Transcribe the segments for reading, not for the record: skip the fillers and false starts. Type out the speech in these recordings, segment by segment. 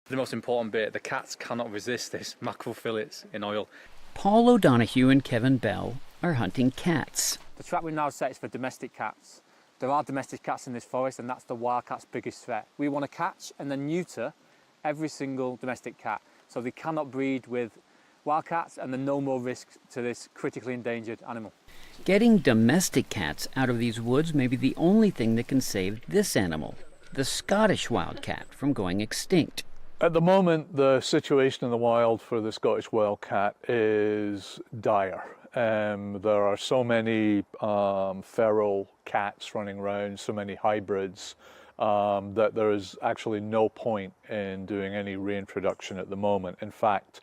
The most important bit, the cats cannot resist this mackerel fillets in oil. Paul O'Donoghue and Kevin Bell are hunting cats. The trap we now set is for domestic cats. There are domestic cats in this forest, and that's the wildcat's biggest threat. We want to catch and then neuter every single domestic cat, so they cannot breed with wildcats and there's no more risk to this critically endangered animal. Getting domestic cats out of these woods may be the only thing that can save this animal, the Scottish wildcat, from going extinct. At the moment, the situation in the wild for the Scottish wildcat is dire. There are so many feral cats running around, so many hybrids, that there is actually no point in doing any reintroduction at the moment. In fact,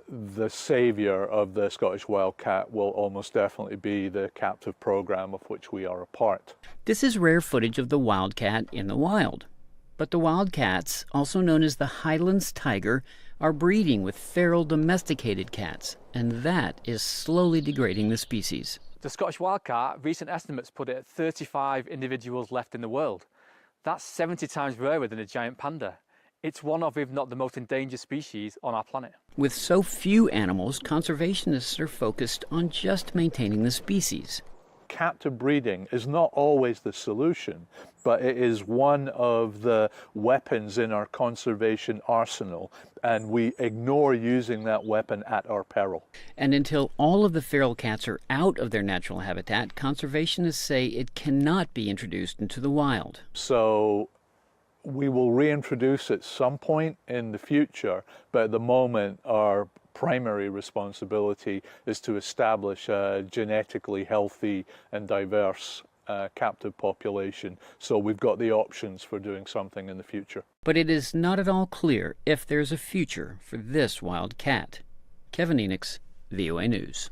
the saviour of the Scottish wildcat will almost definitely be the captive program of which we are a part. This is rare footage of the wildcat in the wild. But the wildcats, also known as the Highlands tiger, are breeding with feral domesticated cats, and that is slowly degrading the species. The Scottish wildcat, recent estimates put it at 35 individuals left in the world. That's 70 times rarer than a giant panda. It's one of, if not the most endangered species on our planet. With so few animals, conservationists are focused on just maintaining the species. Captive breeding is not always the solution, but it is one of the weapons in our conservation arsenal, and we ignore using that weapon at our peril. And until all of the feral cats are out of their natural habitat, conservationists say it cannot be introduced into the wild. So we will reintroduce at some point in the future, but at the moment our primary responsibility is to establish a genetically healthy and diverse captive population, so we've got the options for doing something in the future. But it is not at all clear if there's a future for this wild cat. Kevin Enochs, VOA News.